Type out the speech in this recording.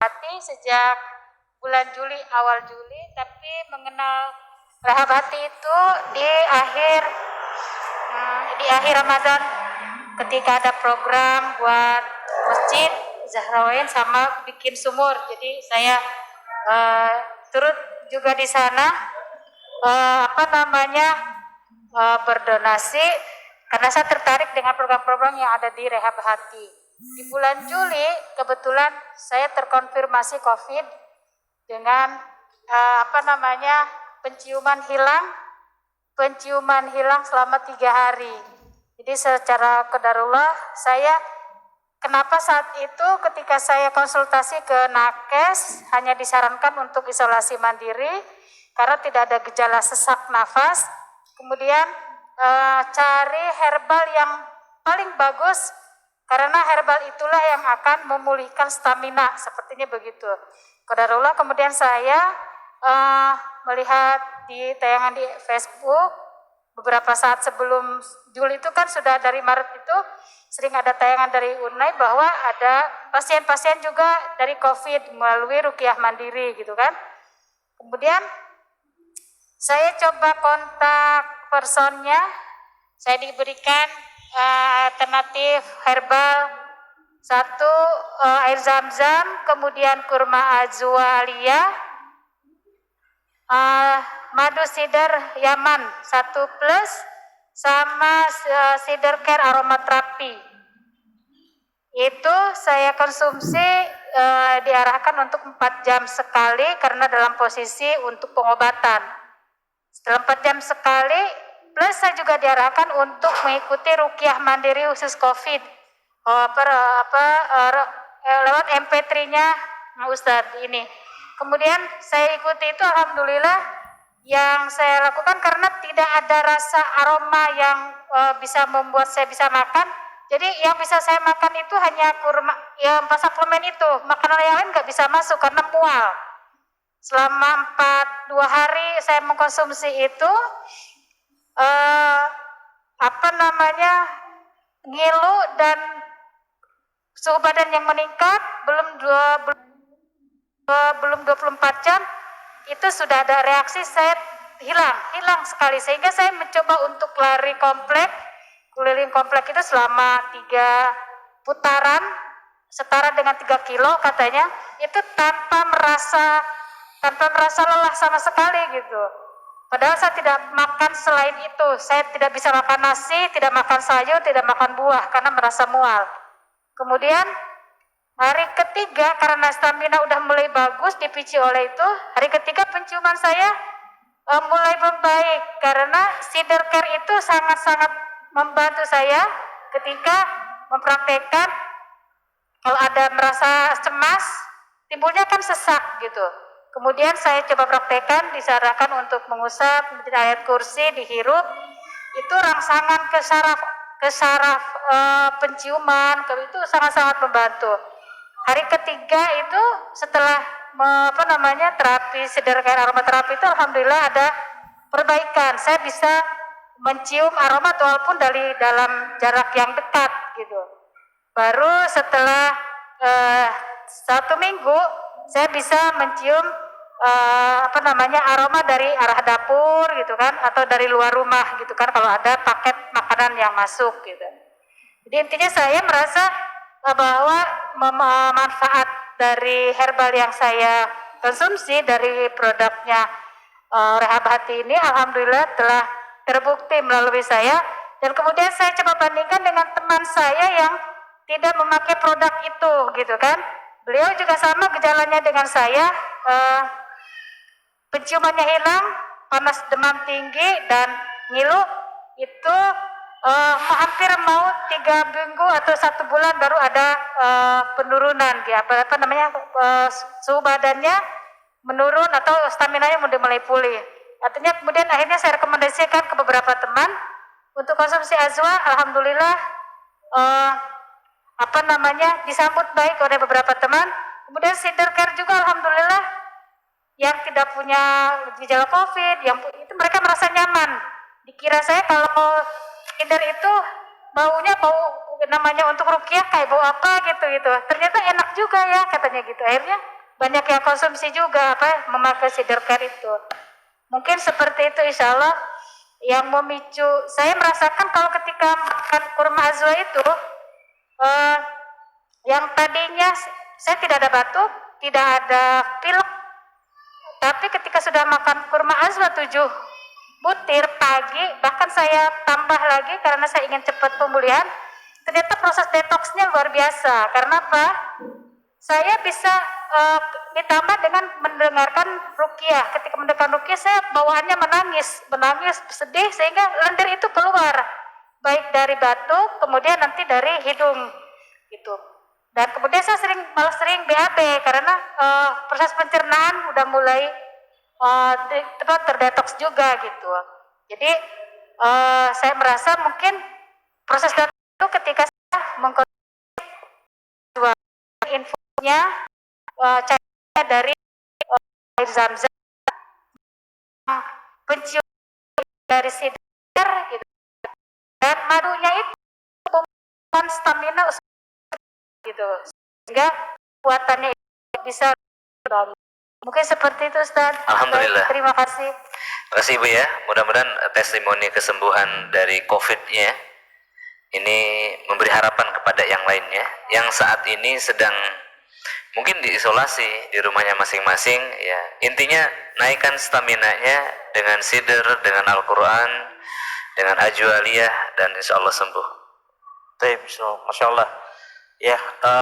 hati sejak bulan Juli, awal Juli, tapi mengenal Rehab Hati itu di akhir Ramadan ketika ada program buat masjid Zahrawain sama bikin sumur. Jadi saya turut juga di sana berdonasi karena saya tertarik dengan program-program yang ada di Rehab Hati. Di bulan Juli kebetulan saya terkonfirmasi COVID dengan penciuman hilang selama 3 hari. Jadi secara qadarullah kenapa saat itu ketika saya konsultasi ke Nakes hanya disarankan untuk isolasi mandiri karena tidak ada gejala sesak nafas. Kemudian cari herbal yang paling bagus karena herbal itulah yang akan memulihkan stamina, sepertinya begitu. Qadarullah kemudian saya melihat di tayangan di Facebook beberapa saat sebelum Juli itu kan sudah dari Maret itu sering ada tayangan dari Unai bahwa ada pasien-pasien juga dari COVID melalui ruqyah mandiri gitu kan. Kemudian saya coba kontak personnya, saya diberikan alternatif herbal satu air zam-zam, kemudian kurma azwalia, madu sidar Yaman 1 plus sama sidar care aromaterapi. Itu saya konsumsi diarahkan untuk 4 jam sekali karena dalam posisi untuk pengobatan. Setelah 4 jam sekali, plus saya juga diarahkan untuk mengikuti ruqyah mandiri khusus COVID lewat MP3-nya Ustadz ini. Kemudian saya ikuti itu, alhamdulillah yang saya lakukan karena tidak ada rasa aroma yang bisa membuat saya bisa makan. Jadi yang bisa saya makan itu hanya kurma, yang suplemen itu. Makanan yang lain nggak bisa masuk karena mual. Selama 2 hari saya mengkonsumsi itu, ngilu dan suhu badan yang meningkat belum 24 jam itu sudah ada reaksi, saya hilang sekali, sehingga saya mencoba untuk keliling komplek itu selama 3 putaran setara dengan 3 kilo katanya, itu tanpa merasa lelah sama sekali gitu. Padahal saya tidak makan selain itu, saya tidak bisa makan nasi, tidak makan sayur, tidak makan buah karena merasa mual. Kemudian hari ketiga karena stamina udah mulai bagus dipicu oleh itu, hari ketiga penciuman saya mulai membaik karena Sidar Care itu sangat-sangat membantu saya ketika mempraktekkan. Kalau ada merasa cemas, timbulnya kan sesak gitu. Kemudian saya coba praktekkan, disarankan untuk mengusap ayat kursi, dihirup, itu rangsangan ke saraf penciuman, itu sangat-sangat membantu. Hari ketiga itu setelah terapi Sidar Care aromaterapi itu alhamdulillah ada perbaikan. Saya bisa mencium aroma walaupun dari dalam jarak yang dekat gitu. Baru setelah 1 minggu saya bisa mencium aroma dari arah dapur gitu kan, atau dari luar rumah gitu kan kalau ada paket makanan yang masuk gitu. Jadi intinya saya merasa bahwa manfaat dari herbal yang saya konsumsi dari produknya Rehab Hati ini alhamdulillah telah terbukti melalui saya, dan kemudian saya coba bandingkan dengan teman saya yang tidak memakai produk itu gitu kan. Beliau juga sama gejalanya dengan saya, penciumannya hilang, panas demam tinggi dan ngilu itu hampir mau 3 minggu atau 1 bulan baru ada penurunan suhu badannya menurun atau staminanya mulai pulih. Artinya kemudian akhirnya saya rekomendasikan ke beberapa teman untuk konsumsi azwa, alhamdulillah disambut baik oleh beberapa teman. Kemudian Sidar Care juga alhamdulillah yang tidak punya gejala COVID, itu mereka merasa nyaman. Dikira saya kalau Sidar itu baunya bau namanya untuk ruqyah kayak bau apa gitu. Ternyata enak juga ya katanya gitu. Akhirnya banyak yang konsumsi juga memakai cider care itu. Mungkin seperti itu insya Allah yang memicu. Saya merasakan kalau ketika makan kurma azwa itu yang tadinya saya tidak ada batuk, tidak ada pilek, tapi ketika sudah makan kurma azwa 7 butir pagi, bahkan saya tambah lagi karena saya ingin cepat pemulihan, ternyata proses detoksnya luar biasa. Karena apa? Saya bisa ditambah dengan mendengarkan ruqyah. Ketika mendengarkan ruqyah saya bawaannya menangis sedih, sehingga lendir itu keluar baik dari batuk kemudian nanti dari hidung gitu. Dan kemudian saya malah sering BAB karena proses pencernaan udah mulai terdetoks juga gitu. Jadi saya merasa mungkin proses detoks itu ketika saya mengkonsumsi infonya caranya dari air zam-zam, pencium dari sidir gitu, dan madunya itu membangun stamina gitu, sehingga kuatannya bisa bangun. Mungkin seperti itu Ustaz. Alhamdulillah. Terima kasih. Terima kasih Ibu ya. Mudah-mudahan testimoni kesembuhan dari COVID-nya ini memberi harapan kepada yang lainnya yang saat ini sedang mungkin diisolasi di rumahnya masing-masing ya. Intinya naikkan staminanya dengan sider, dengan Al-Quran, dengan Ajwaliyah, dan insya Allah sembuh. Baik, Masya Allah. Ya,